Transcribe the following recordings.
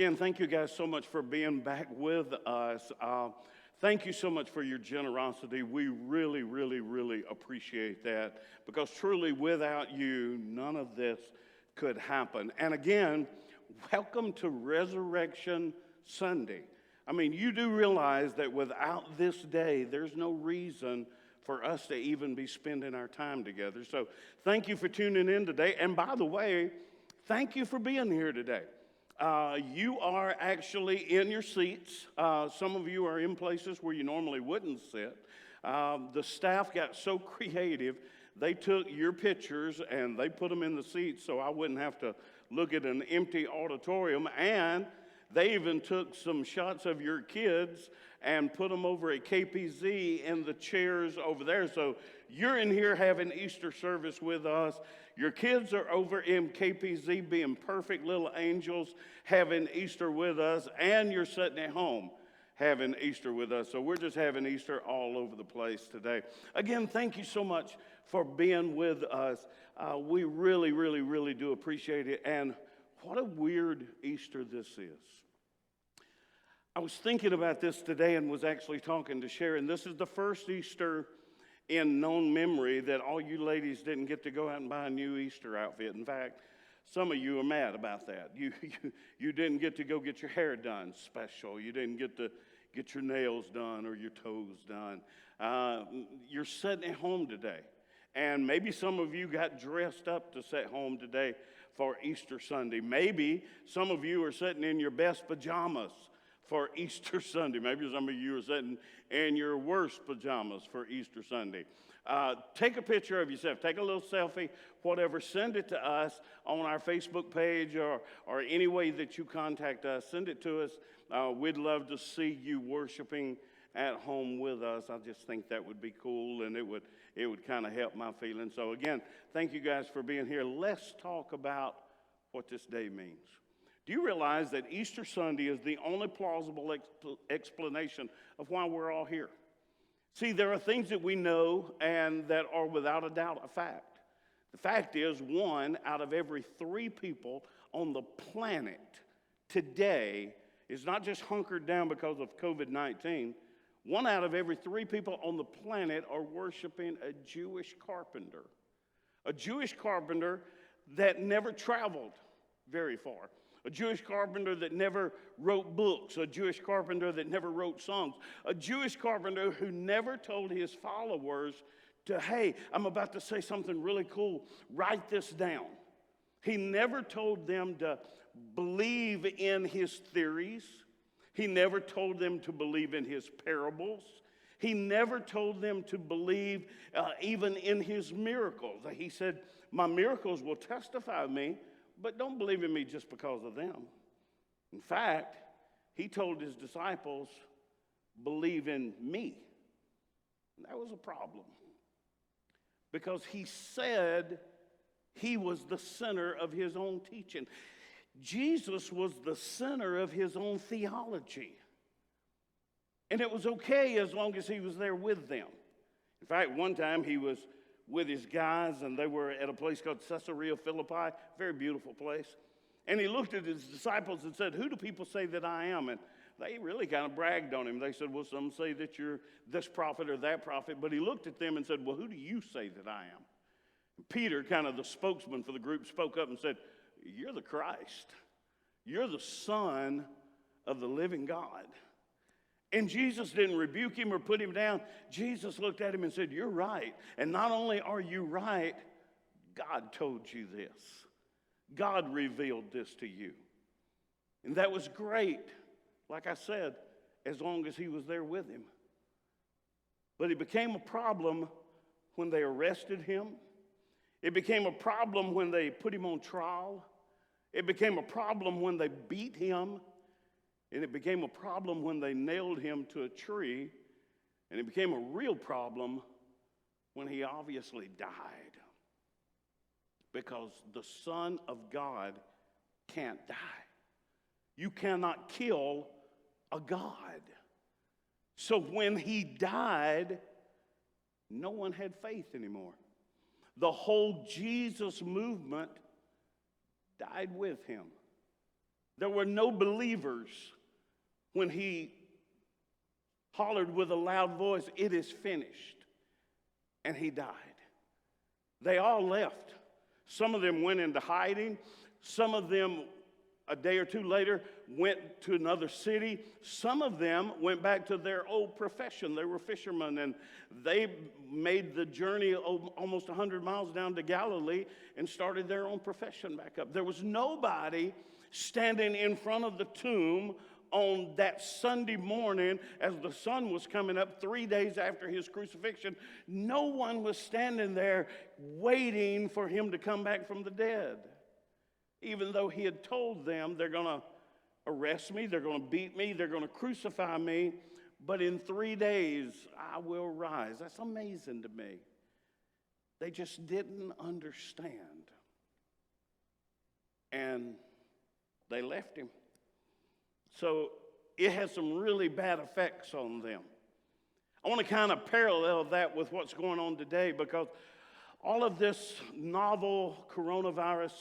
again, thank you guys so much for being back with us. Thank you so much for your generosity. We really, really, really appreciate that because truly without you, none of this could happen. And again, welcome to Resurrection Sunday. I mean, you do realize that without this day, there's no reason for us to even be spending our time together. So thank you for tuning in today. And by the way, thank you for being here today. You are actually in your seats. Some of you are in places where you normally wouldn't sit. The staff got so creative, they took your pictures and they put them in the seats so I wouldn't have to look at an empty auditorium. And they even took some shots of your kids and put them over at KPZ in the chairs over there. So you're in here having Easter service with us. Your kids are over in KPZ being perfect little angels having Easter with us. And you're sitting at home having Easter with us. So we're just having Easter all over the place today. Again, thank you so much for being with us. We really, really, really do appreciate it. And what a weird Easter this is. I was thinking about this today and was actually talking to Sharon. This is the first Easter in known memory that all you ladies didn't get to go out and buy a new Easter outfit. In fact, some of you are mad about that. You didn't get to go get your hair done special. You didn't get to get your nails done or your toes done. You're sitting at home today. And maybe some of you got dressed up to sit home today for Easter Sunday. Maybe some of you are sitting in your best pajamas for Easter Sunday. Maybe some of you are sitting in your worst pajamas for Easter Sunday. Take a picture of yourself. Take a little selfie, whatever. Send it to us on our Facebook page or any way that you contact us. Send it to us. We'd love to see you worshiping at home with us. I just think that would be cool, and it would kind of help my feelings. So again, thank you guys for being here. Let's talk about what this day means. Do you realize that Easter Sunday is the only plausible explanation of why we're all here? See, there are things that we know and that are without a doubt a fact. The fact is, 1 out of every 3 people on the planet today is not just hunkered down because of COVID-19. 1 out of every 3 people on the planet are worshiping a Jewish carpenter. A Jewish carpenter that never traveled very far. A Jewish carpenter that never wrote books. A Jewish carpenter that never wrote songs. A Jewish carpenter who never told his followers to, hey, I'm about to say something really cool. Write this down. He never told them to believe in his theories. He never told them to believe in his parables. He never told them to believe even in his miracles. He said, my miracles will testify of me, but don't believe in me just because of them. In fact, he told his disciples, believe in me. And that was a problem. Because he said he was the center of his own teaching. Jesus was the center of his own theology. And it was okay as long as he was there with them. In fact, one time he was with his guys, and they were at a place called Caesarea Philippi, very beautiful place. And he looked at his disciples and said, who do people say that I am? And they really kind of bragged on him. They said, well, some say that you're this prophet or that prophet. But he looked at them and said, well, who do you say that I am? And Peter, kind of the spokesman for the group, spoke up and said, you're the Christ. You're the Son of the living God. And Jesus didn't rebuke him or put him down. Jesus looked at him and said, you're right. And not only are you right, God told you this. God revealed this to you. And that was great, like I said, as long as he was there with him. But it became a problem when they arrested him. It became a problem when they put him on trial. It became a problem when they beat him. And it became a problem when they nailed him to a tree. And it became a real problem when he obviously died. Because the Son of God can't die. You cannot kill a God. So when he died, no one had faith anymore. The whole Jesus movement died with him. There were no believers when he hollered with a loud voice, "It is finished," and he died. They all left. Some of them went into hiding. Some of them, a day or two later, went to another city. Some of them went back to their old profession. They were fishermen, and they made the journey almost 100 miles down to Galilee and started their own profession back up. There was nobody standing in front of the tomb on that Sunday morning as the sun was coming up 3 days after his crucifixion. No one was standing there waiting for him to come back from the dead. Even though he had told them, they're going to arrest me, they're going to beat me, they're going to crucify me, but in 3 days I will rise. That's amazing to me. They just didn't understand. And they left him. So it has some really bad effects on them. I want to kind of parallel that with what's going on today, because all of this novel coronavirus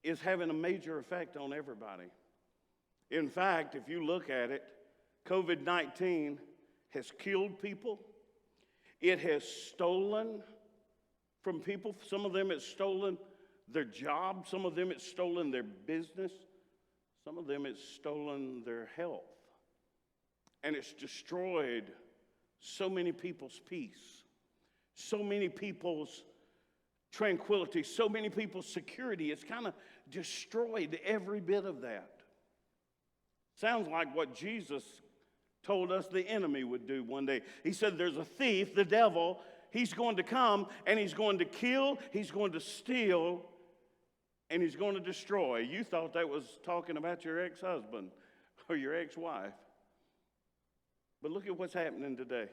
is having a major effect on everybody. In fact, if you look at it, COVID-19 has killed people. It has stolen from people. Some of them it's stolen their job. Some of them it's stolen their business. Some of them it's stolen their health. And it's destroyed so many people's peace, so many people's tranquility, so many people's security. It's kind of destroyed every bit of that. Sounds like what Jesus told us the enemy would do one day. He said there's a thief, the devil. He's going to come and he's going to kill, he's going to steal, and he's going to destroy. You thought that was talking about your ex-husband or your ex-wife. But look at what's happening today.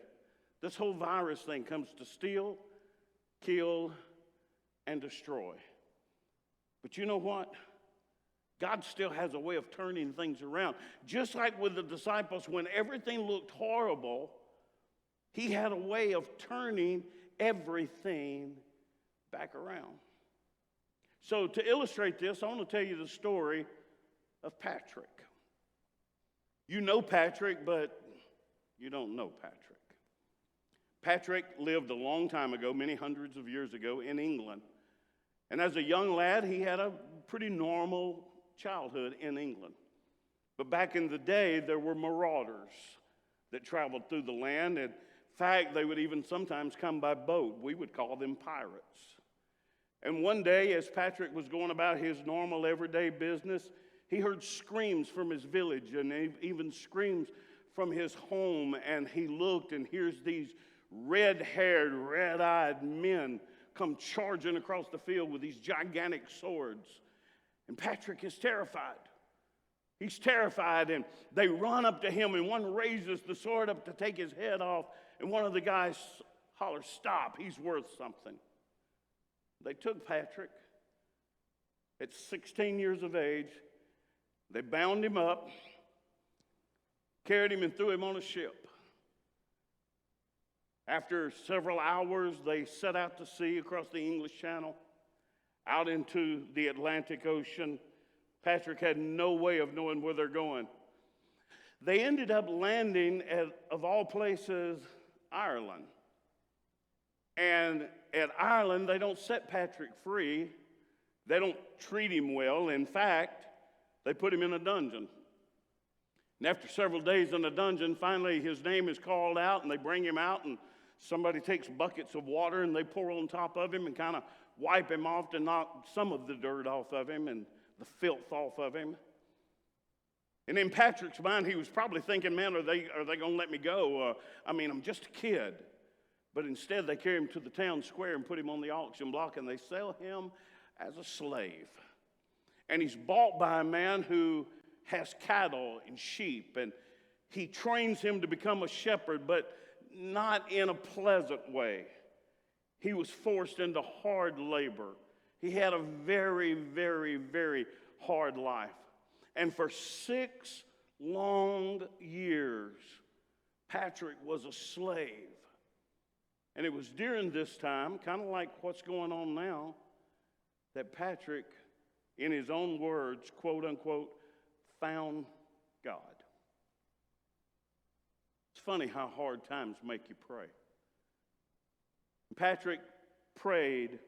This whole virus thing comes to steal, kill, and destroy. But you know what? God still has a way of turning things around. Just like with the disciples, when everything looked horrible, he had a way of turning everything back around. So to illustrate this, I want to tell you the story of Patrick. You know Patrick, but you don't know Patrick. Patrick lived a long time ago, many hundreds of years ago, in England. And as a young lad, he had a pretty normal childhood in England. But back in the day, there were marauders that traveled through the land. In fact, they would even sometimes come by boat. We would call them pirates. And one day, as Patrick was going about his normal everyday business, he heard screams from his village and even screams from his home. And he looked and hears these red-haired, red-eyed men come charging across the field with these gigantic swords. And Patrick is terrified. He's terrified, and they run up to him, and one raises the sword up to take his head off, and one of the guys hollers, "Stop, he's worth something." They took Patrick at 16 years of age. They bound him up, carried him, and threw him on a ship. After several hours, they set out to sea across the English Channel, out into the Atlantic Ocean. Patrick had no way of knowing where they're going. They ended up landing at, of all places, Ireland. And at Ireland, they don't set Patrick free. They don't treat him well. In fact, they put him in a dungeon. And after several days in the dungeon, finally his name is called out, and they bring him out, and somebody takes buckets of water, and they pour on top of him and kind of wipe him off to knock some of the dirt off of him and the filth off of him. And in Patrick's mind, he was probably thinking, man, are they going to let me go? I'm just a kid. But instead, they carry him to the town square and put him on the auction block, and they sell him as a slave. And he's bought by a man who has cattle and sheep, and he trains him to become a shepherd, but not in a pleasant way. He was forced into hard labor. He had a very, very, very hard life. And for 6 long years, Patrick was a slave. And it was during this time, kind of like what's going on now, that Patrick, in his own words, quote unquote, found God. It's funny how hard times make you pray. Patrick prayed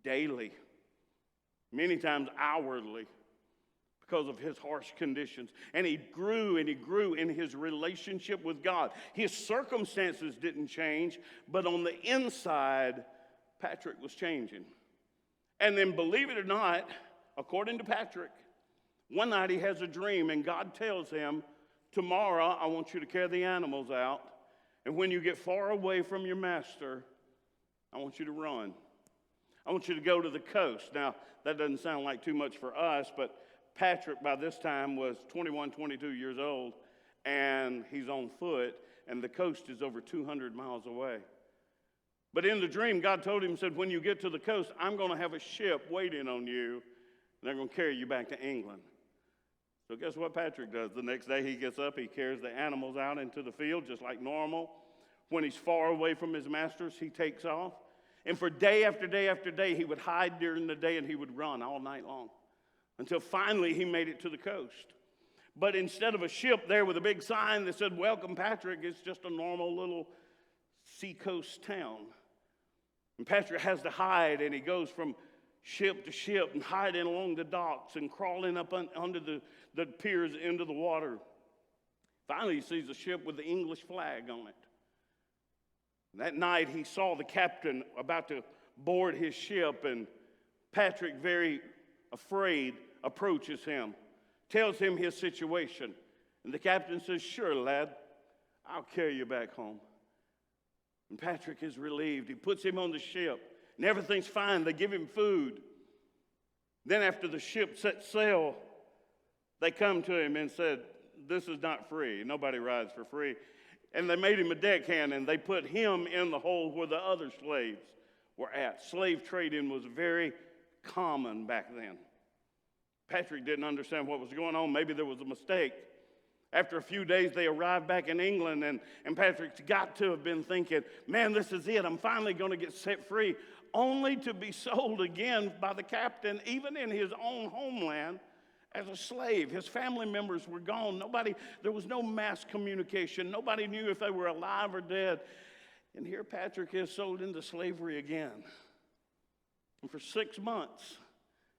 daily, many times hourly, because of his harsh conditions. And he grew in his relationship with God. His circumstances didn't change, but on the inside, Patrick was changing. And then, believe it or not, according to Patrick, one night he has a dream, and God tells him, tomorrow I want you to carry the animals out, and when you get far away from your master, I want you to run. I want you to go to the coast. Now, that doesn't sound like too much for us, but Patrick by this time was 21, 22 years old, and he's on foot, and the coast is over 200 miles away. But in the dream, God told him, said, when you get to the coast, I'm going to have a ship waiting on you, and they're going to carry you back to England. So guess what Patrick does? The next day he gets up, he carries the animals out into the field just like normal. When he's far away from his masters, he takes off. And for day after day after day, he would hide during the day and he would run all night long until finally he made it to the coast. But instead of a ship there with a big sign that said, welcome Patrick, it's just a normal little seacoast town. And Patrick has to hide, and he goes from ship to ship and hiding along the docks and crawling up under the piers into the water. Finally, he sees a ship with the English flag on it. That night, he saw the captain about to board his ship, and Patrick, very afraid, approaches him, tells him his situation. And the captain says, sure, lad, I'll carry you back home. And Patrick is relieved. He puts him on the ship, and everything's fine. They give him food. Then after the ship set sail, they come to him and said, this is not free. Nobody rides for free. And they made him a deckhand, and they put him in the hold where the other slaves were at. Slave trading was very common back then. Patrick didn't understand what was going on. Maybe there was a mistake. After a few days, they arrived back in England, and Patrick's got to have been thinking, man, this is it. I'm finally going to get set free, only to be sold again by the captain, even in his own homeland, as a slave. His family members were gone. There was no mass communication. Nobody knew if they were alive or dead. And here Patrick is sold into slavery again. And for 6 months,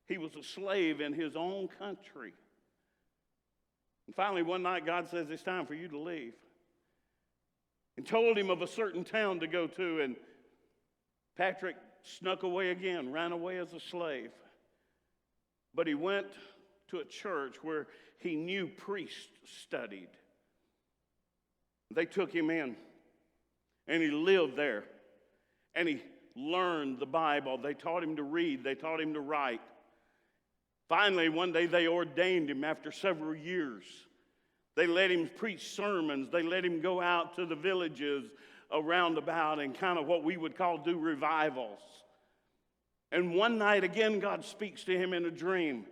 he was a slave in his own country. And finally, one night, God says, it's time for you to leave. And told him of a certain town to go to. And Patrick snuck away again, ran away as a slave. But he went to a church where he knew priests studied. They took him in, and he lived there, and he learned the Bible. They taught him to read. They taught him to write. Finally, one day they ordained him after several years. They let him preach sermons. They let him go out to the villages around about and kind of what we would call do revivals. And one night again, God speaks to him in a dream.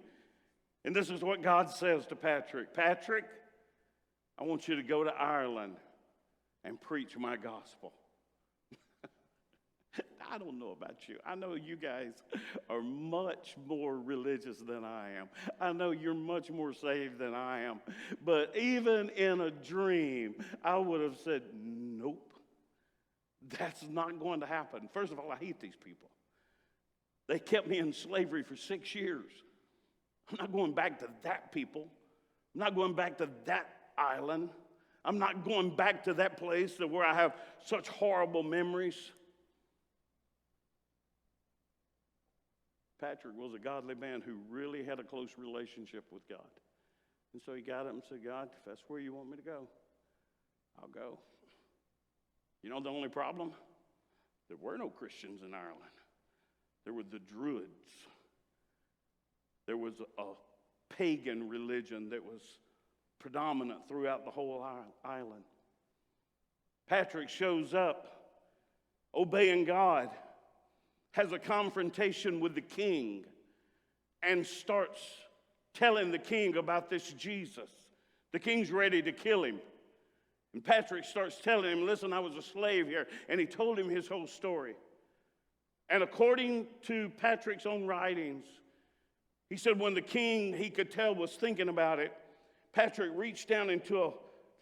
And this is what God says to Patrick. Patrick, I want you to go to Ireland and preach my gospel. I don't know about you. I know you guys are much more religious than I am. I know you're much more saved than I am. But even in a dream, I would have said, nope, that's not going to happen. First of all, I hate these people. They kept me in slavery for 6 years. I'm not going back to that people. I'm not going back to that island. I'm not going back to that place where I have such horrible memories. Patrick was a godly man who really had a close relationship with God. And so he got up and said, God, if that's where you want me to go, I'll go. You know the only problem? There were no Christians in Ireland. There were the Druids. There was a pagan religion that was predominant throughout the whole island. Patrick shows up, obeying God, has a confrontation with the king, and starts telling the king about this Jesus. The king's ready to kill him. And Patrick starts telling him, listen, I was a slave here. And he told him his whole story. And according to Patrick's own writings, he said when the king, he could tell, was thinking about it, Patrick reached down into a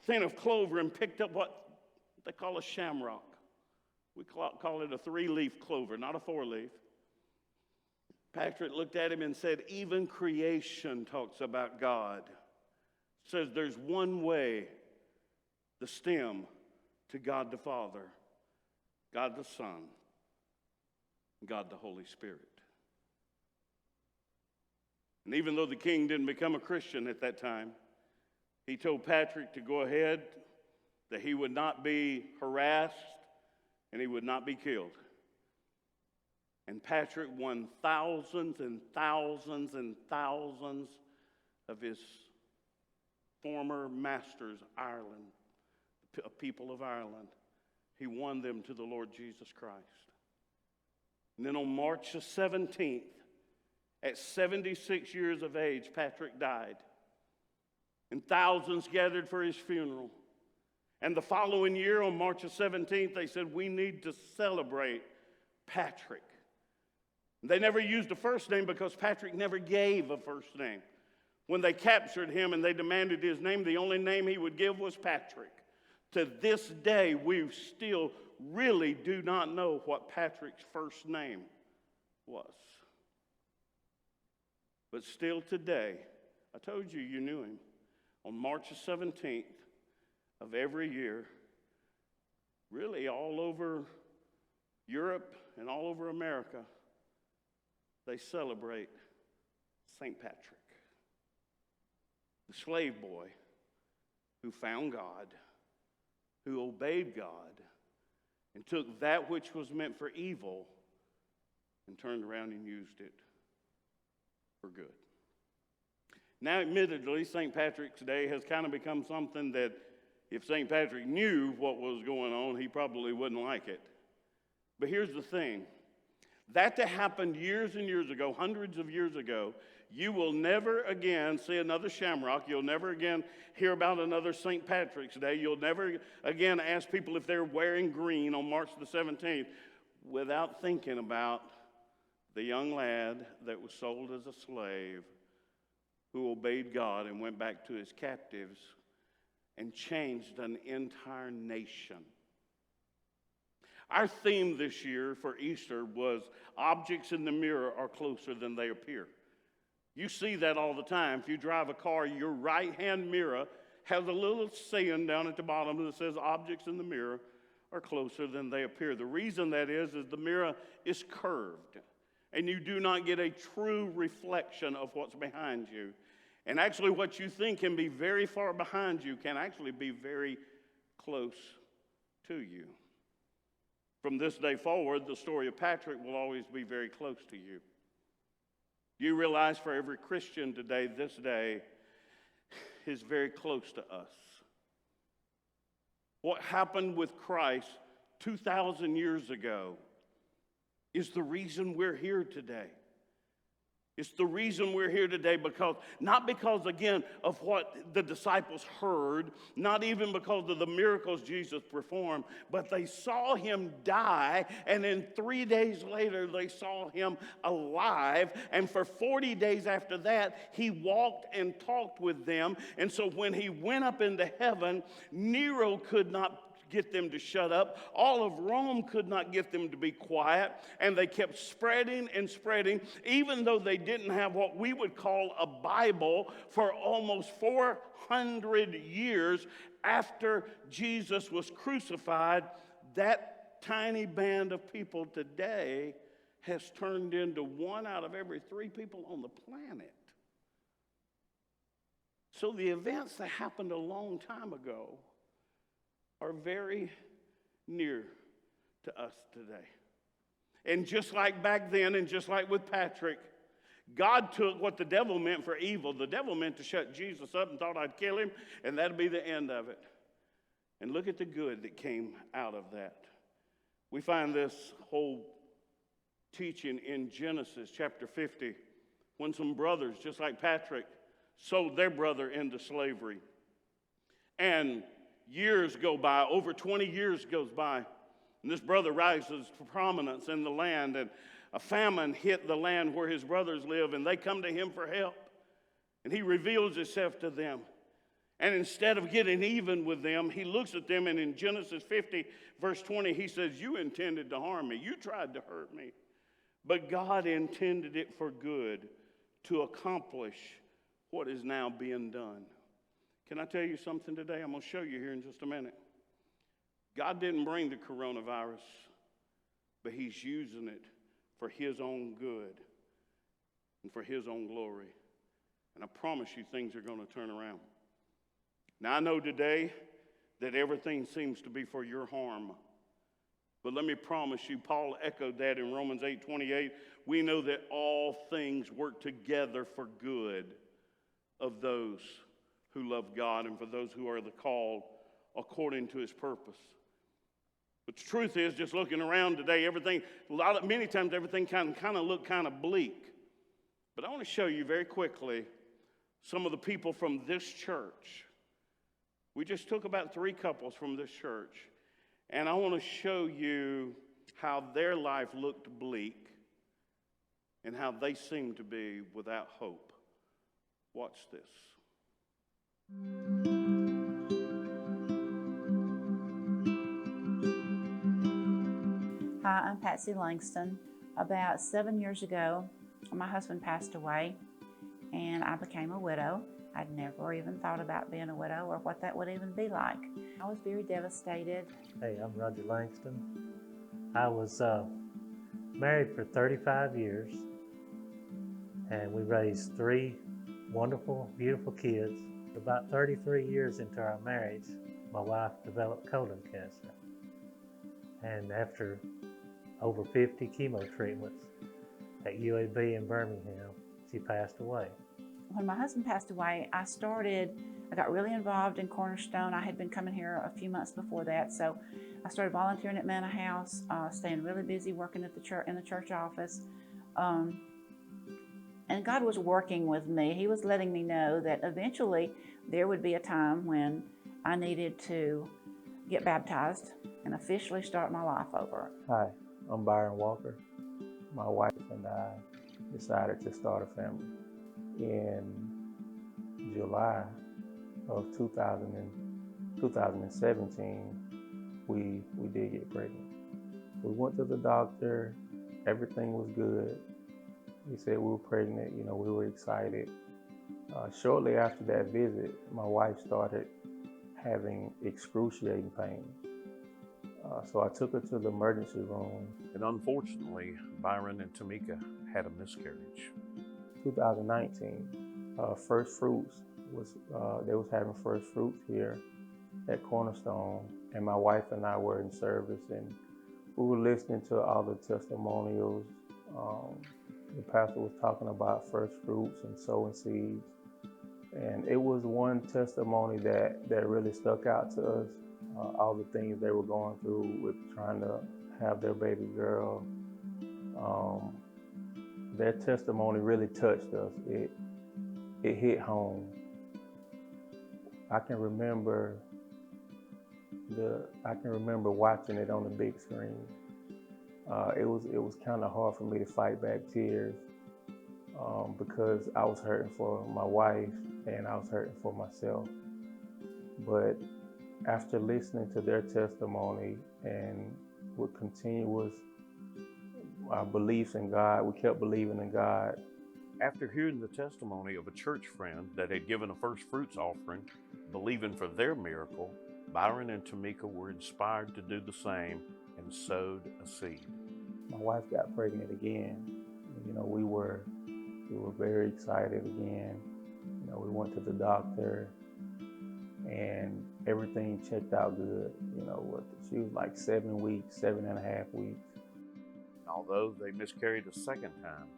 thing of clover and picked up what they call a shamrock. We call it a 3-leaf clover, not a 4-leaf. Patrick looked at him and said, even creation talks about God. Says there's one way, the stem to God the Father, God the Son, God the Holy Spirit. And even though the king didn't become a Christian at that time, he told Patrick to go ahead, that he would not be harassed and he would not be killed. And Patrick won thousands and thousands and thousands of his former masters, Ireland, people of Ireland. He won them to the Lord Jesus Christ. And then on March the 17th, at 76 years of age, Patrick died. And thousands gathered for his funeral. And the following year, on March the 17th, they said, we need to celebrate Patrick. They never used a first name because Patrick never gave a first name. When they captured him and they demanded his name, the only name he would give was Patrick. To this day, we still really do not know what Patrick's first name was. But still today, I told you knew him. On March the 17th of every year, really all over Europe and all over America, they celebrate St. Patrick, the slave boy who found God, who obeyed God, and took that which was meant for evil and turned around and used it for good. Now, admittedly, St. Patrick's Day has kind of become something that if St. Patrick knew what was going on, he probably wouldn't like it. But here's the thing. That happened years and years ago, hundreds of years ago. You will never again see another shamrock. You'll never again hear about another St. Patrick's Day. You'll never again ask people if they're wearing green on March the 17th without thinking about the young lad that was sold as a slave who obeyed God and went back to his captives and changed an entire nation. Our theme this year for Easter was objects in the mirror are closer than they appear. You see that all the time. If you drive a car, your right-hand mirror has a little saying down at the bottom that says objects in the mirror are closer than they appear. The reason that is the mirror is curved, and you do not get a true reflection of what's behind you. And actually what you think can be very far behind you can actually be very close to you. From this day forward, the story of Patrick will always be very close to you. You realize for every Christian today, this day is very close to us. What happened with Christ 2,000 years ago is the reason we're here today. It's the reason we're here today not because, again, of what the disciples heard, not even because of the miracles Jesus performed, but they saw him die, and then 3 days later they saw him alive, and for 40 days after that, he walked and talked with them. And so when he went up into heaven, Nero could not get them to shut up. All of Rome could not get them to be quiet, and they kept spreading and spreading, even though they didn't have what we would call a Bible for almost 400 years after Jesus was crucified. That tiny band of people today has turned into 1 out of every 3 people on the planet. So the events that happened a long time ago are very near to us today. And just like back then, and just like with Patrick, God took what the devil meant for evil. The devil meant to shut Jesus up and thought I'd kill him, and that'd be the end of it. And look at the good that came out of that. We find this whole teaching in Genesis chapter 50, when some brothers, just like Patrick, sold their brother into slavery. And years go by, over 20 years goes by, and this brother rises to prominence in the land, and a famine hit the land where his brothers live, and they come to him for help, and he reveals himself to them. And instead of getting even with them, he looks at them, and in Genesis 50, verse 20, he says, you intended to harm me. You tried to hurt me. But God intended it for good to accomplish what is now being done. Can I tell you something today? I'm going to show you here in just a minute. God didn't bring the coronavirus, but he's using it for his own good and for his own glory. And I promise you things are going to turn around. Now, I know today that everything seems to be for your harm. But let me promise you, Paul echoed that in Romans 8:28. We know that all things work together for good of those who love God and for those who are the called according to his purpose. But the truth is, just looking around today, many times everything kind of look kind of bleak. But I want to show you very quickly some of the people from this church. We just took about 3 couples from this church, and I want to show you how their life looked bleak and how they seemed to be without hope. Watch this. Hi, I'm Patsy Langston. About 7 years ago, my husband passed away, and I became a widow. I'd never even thought about being a widow or what that would even be like. I was very devastated. Hey, I'm Roger Langston. I was married for 35 years, and we raised 3 wonderful, beautiful kids. About 33 years into our marriage, my wife developed colon cancer. And after over 50 chemo treatments at UAB in Birmingham, she passed away. When my husband passed away, I got really involved in Cornerstone. I had been coming here a few months before that, so I started volunteering at Manor House, staying really busy working at in the church office. And God was working with me. He was letting me know that eventually there would be a time when I needed to get baptized and officially start my life over. Hi, I'm Byron Walker. My wife and I decided to start a family. In July of 2017, we did get pregnant. We went to the doctor, everything was good. He said we were pregnant, we were excited. Shortly after that visit, my wife started having excruciating pain. So I took her to the emergency room. And unfortunately, Byron and Tamika had a miscarriage. 2019, first fruits they was having first fruits here at Cornerstone, and my wife and I were in service, and we were listening to all the testimonials. The pastor was talking about first fruits and sowing seeds, and it was one testimony that really stuck out to us. All the things they were going through with trying to have their baby girl. Their testimony really touched us. It hit home. I can remember watching it on the big screen. It was kind of hard for me to fight back tears because I was hurting for my wife and I was hurting for myself. But after listening to their testimony and with continuous our beliefs in God, we kept believing in God. After hearing the testimony of a church friend that had given a first fruits offering, believing for their miracle, Byron and Tamika were inspired to do the same and sowed a seed. My wife got pregnant again. We were very excited again. We went to the doctor and everything checked out good. She was like 7 weeks, 7.5 weeks. Although they miscarried a second time,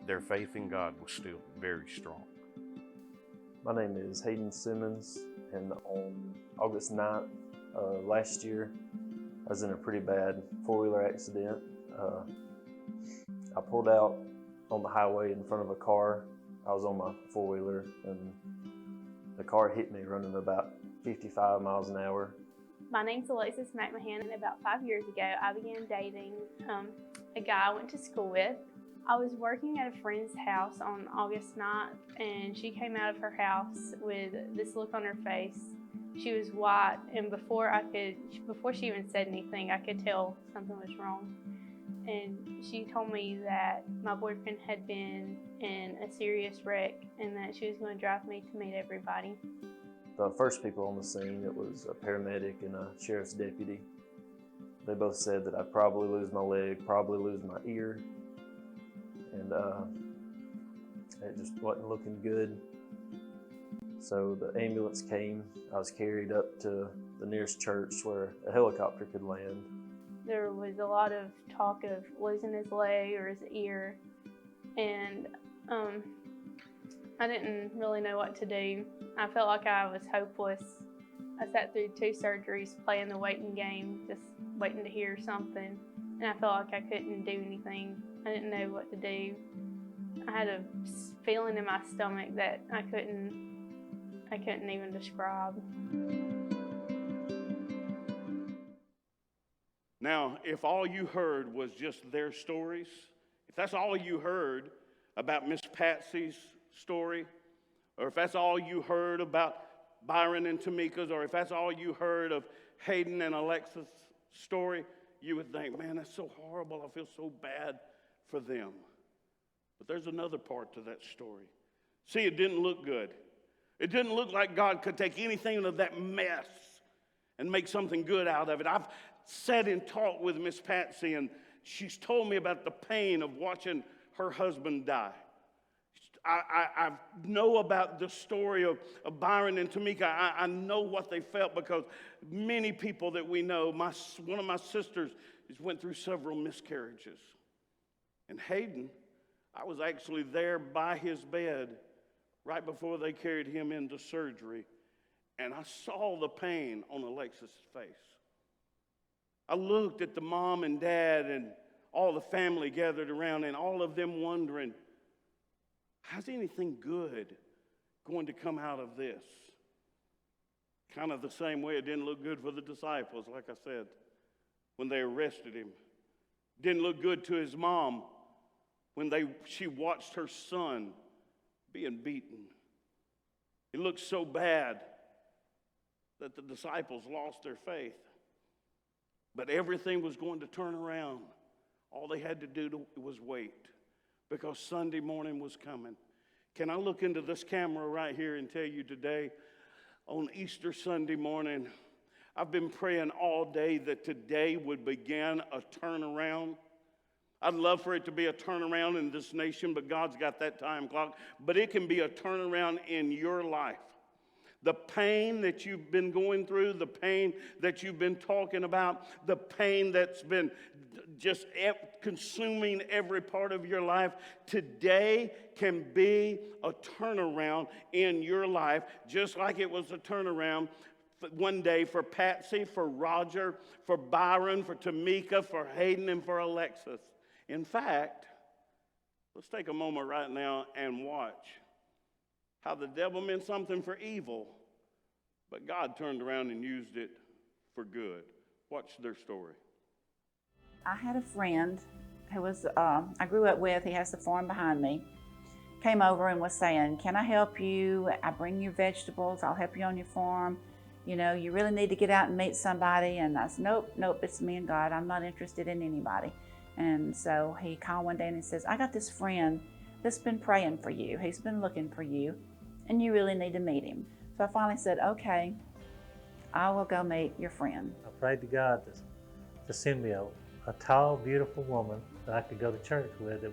their faith in God was still very strong. My name is Hayden Simmons, and on August 9th last year, I was in a pretty bad four-wheeler accident. I pulled out on the highway in front of a car. I was on my four-wheeler, and the car hit me running about 55 miles an hour. My name's Alexis McMahon, and about 5 years ago, I began dating a guy I went to school with. I was working at a friend's house on August 9th, and she came out of her house with this look on her face. She was white, and before she even said anything, I could tell something was wrong. And she told me that my boyfriend had been in a serious wreck and that she was going to drive me to meet everybody. The first people on the scene, it was a paramedic and a sheriff's deputy. They both said that I'd probably lose my leg, probably lose my ear, and it just wasn't looking good. So the ambulance came. I was carried up to the nearest church where a helicopter could land. There was a lot of talk of losing his leg or his ear, and I didn't really know what to do. I felt like I was hopeless. I sat through 2 surgeries playing the waiting game, just waiting to hear something, and I felt like I couldn't do anything. I didn't know what to do. I had a feeling in my stomach that I couldn't even describe. Now, if all you heard was just their stories, if that's all you heard about Miss Patsy's story, or if that's all you heard about Byron and Tamika's, or if that's all you heard of Hayden and Alexa's story, you would think, man, that's so horrible. I feel so bad for them. But there's another part to that story. See, it didn't look good. It didn't look like God could take anything of that mess and make something good out of it. I've sat and talked with Miss Patsy, and she's told me about the pain of watching her husband die. I know about the story of Byron and Tamika. I know what they felt because many people that we know, one of my sisters went through several miscarriages. And Hayden, I was actually there by his bed right before they carried him into surgery, and I saw the pain on Alexis' face. I looked at the mom and dad and all the family gathered around, and all of them wondering, how's anything good going to come out of this? Kind of the same way it didn't look good for the disciples, like I said, when they arrested him. Didn't look good to his mom when she watched her son being beaten. It looked so bad that the disciples lost their faith. But everything was going to turn around. All they had to do was wait, because Sunday morning was coming. Can I look into this camera right here and tell you today, on Easter Sunday morning, I've been praying all day that today would begin a turnaround. I'd love for it to be a turnaround in this nation, but God's got that time clock. But it can be a turnaround in your life. The pain that you've been going through, the pain that you've been talking about, the pain that's been just consuming every part of your life, today can be a turnaround in your life, just like it was a turnaround one day for Patsy, for Roger, for Byron, for Tamika, for Hayden, and for Alexis. In fact, let's take a moment right now and watch how the devil meant something for evil, but God turned around and used it for good. Watch their story. I had a friend who was, I grew up with, he has the farm behind me, came over and was saying, can I help you? I bring you vegetables, I'll help you on your farm. You know, you really need to get out and meet somebody. And I said, nope, it's me and God. I'm not interested in anybody. And so he called one day and he says, I got this friend that's been praying for you. He's been looking for you, and you really need to meet him. So I finally said, okay, I will go meet your friend. I prayed to God to send me a tall, beautiful woman that I could go to church with, that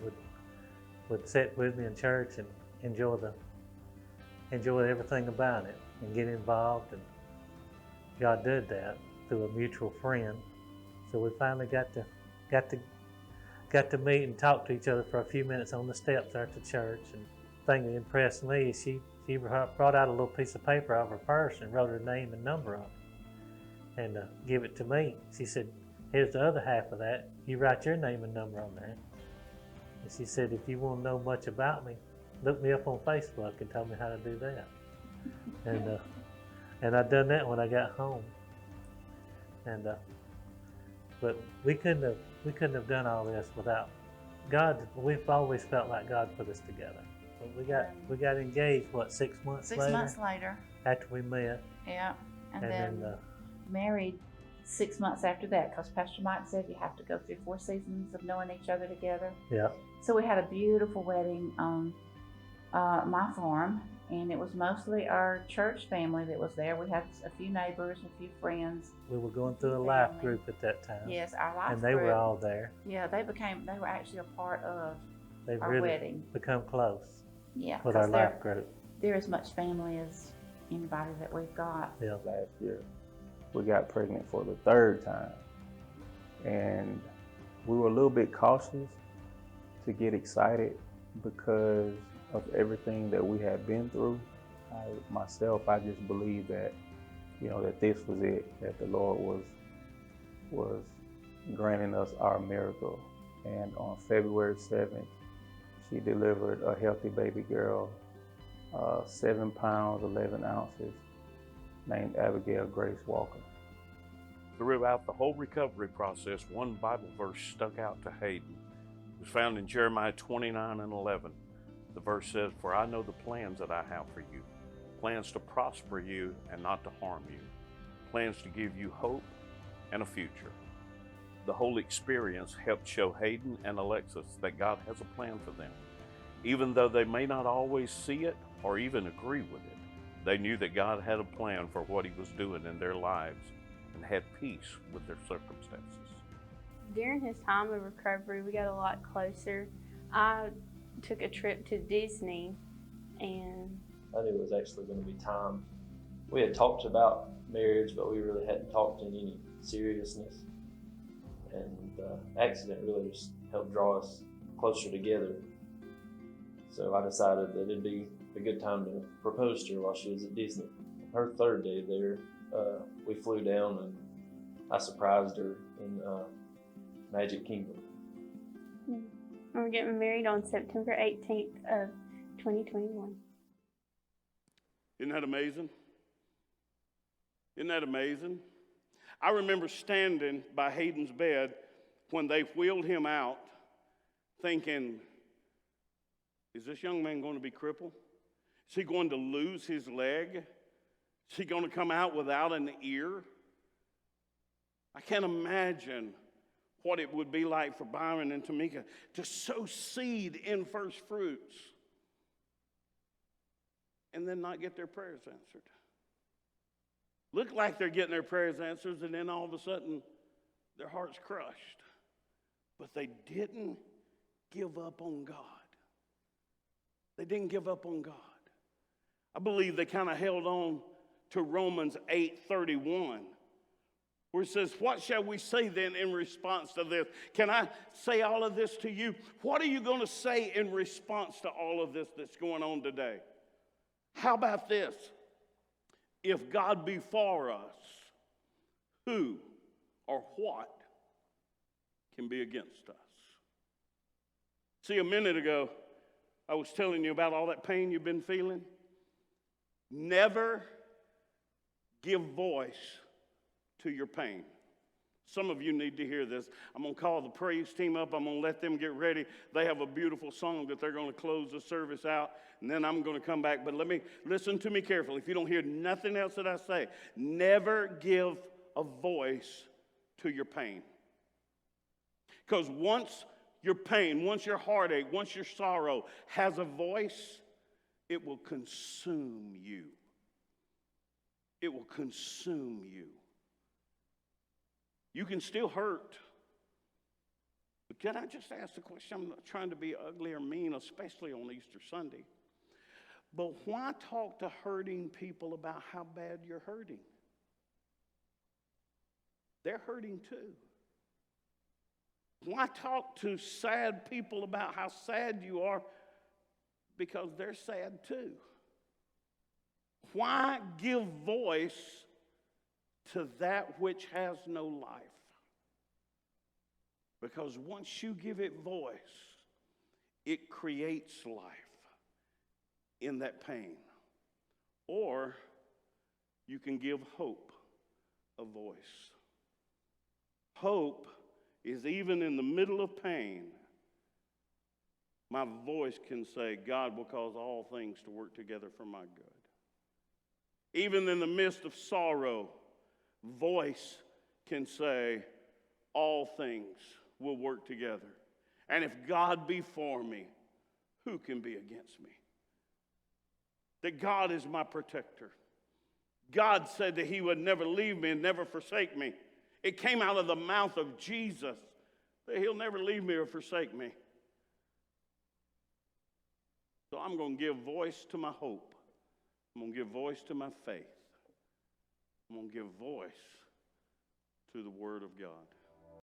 would sit with me in church and enjoy everything about it and get involved. And God did that through a mutual friend. So we finally got to meet and talk to each other for a few minutes on the steps there at the church. And the thing that impressed me is she brought out a little piece of paper out of her purse and wrote her name and number on it and give it to me. She said, here's the other half of that. You write your name and number on there. And she said, if you want to know much about me, look me up on Facebook, and tell me how to do that. And I done that when I got home. And but we couldn't have done all this without we've always felt like God put us together. But we got engaged, what, 6 months later? 6 months later. After we met. Yeah. And then then married 6 months after that, because Pastor Mike said you have to go through 4 seasons of knowing each other together. Yeah. So we had a beautiful wedding on my farm, and it was mostly our church family that was there. We had a few neighbors, a few friends. We were going through a life group at that time. Yes, our life and they group. were all there. Yeah, they were actually a part of They've our really wedding. become close. Yeah, with our life group. They're as much family as anybody that we've got. Yeah. Last year, we got pregnant for the 3rd time. And we were a little bit cautious to get excited because of everything that we had been through. I just believed that, that this was it, that the Lord was granting us our miracle. And on February 7th, she delivered a healthy baby girl, 7 pounds, 11 ounces, named Abigail Grace Walker. Throughout the whole recovery process, one Bible verse stuck out to Hayden. It was found in Jeremiah 29:11. The verse says, "For I know the plans that I have for you, plans to prosper you and not to harm you, plans to give you hope and a future." The whole experience helped show Hayden and Alexis that God has a plan for them. Even though they may not always see it or even agree with it, they knew that God had a plan for what He was doing in their lives and had peace with their circumstances. During his time of recovery, we got a lot closer. I took a trip to Disney, and I knew it was actually going to be time. We had talked about marriage, but we really hadn't talked in any seriousness. And the accident really just helped draw us closer together. So I decided that it'd be a good time to propose to her while she was at Disney. Her 3rd day there, we flew down and I surprised her in Magic Kingdom. we're getting married on September 18th of 2021. Isn't that amazing? Isn't that amazing? I remember standing by Hayden's bed when they wheeled him out thinking, is this young man going to be crippled? Is he going to lose his leg? Is he going to come out without an ear? I can't imagine what it would be like for Byron and Tamika to sow seed in first fruits and then not get their prayers answered. Look like they're getting their prayers answered, and then all of a sudden their heart's crushed. But they didn't give up on God. They didn't give up on God. I believe they kind of held on to Romans 8:31, where it says, what shall we say then in response to this? Can I say all of this to you? What are you going to say in response to all of this that's going on today? How about this? If God be for us, who or what can be against us? See, a minute ago, I was telling you about all that pain you've been feeling. Never give voice to your pain. Some of you need to hear this. I'm going to call the praise team up. I'm going to let them get ready. They have a beautiful song that they're going to close the service out, and then I'm going to come back. But listen to me carefully. If you don't hear nothing else that I say, never give a voice to your pain. Because once your pain, once your heartache, once your sorrow has a voice, it will consume you. It will consume you. You can still hurt. But can I just ask the question? I'm not trying to be ugly or mean, especially on Easter Sunday. But why talk to hurting people about how bad you're hurting? They're hurting too. Why talk to sad people about how sad you are? Because they're sad too. Why give voice to that which has no life? Because once you give it voice, it creates life in that pain. Or you can give hope a voice. Hope is even in the middle of pain, my voice can say, God will cause all things to work together for my good. Even in the midst of sorrow, voice can say, all things will work together. And if God be for me, who can be against me? That God is my protector. God said that he would never leave me and never forsake me. It came out of the mouth of Jesus that he'll never leave me or forsake me. So I'm going to give voice to my hope. I'm going to give voice to my faith. I'm going to give voice to the Word of God.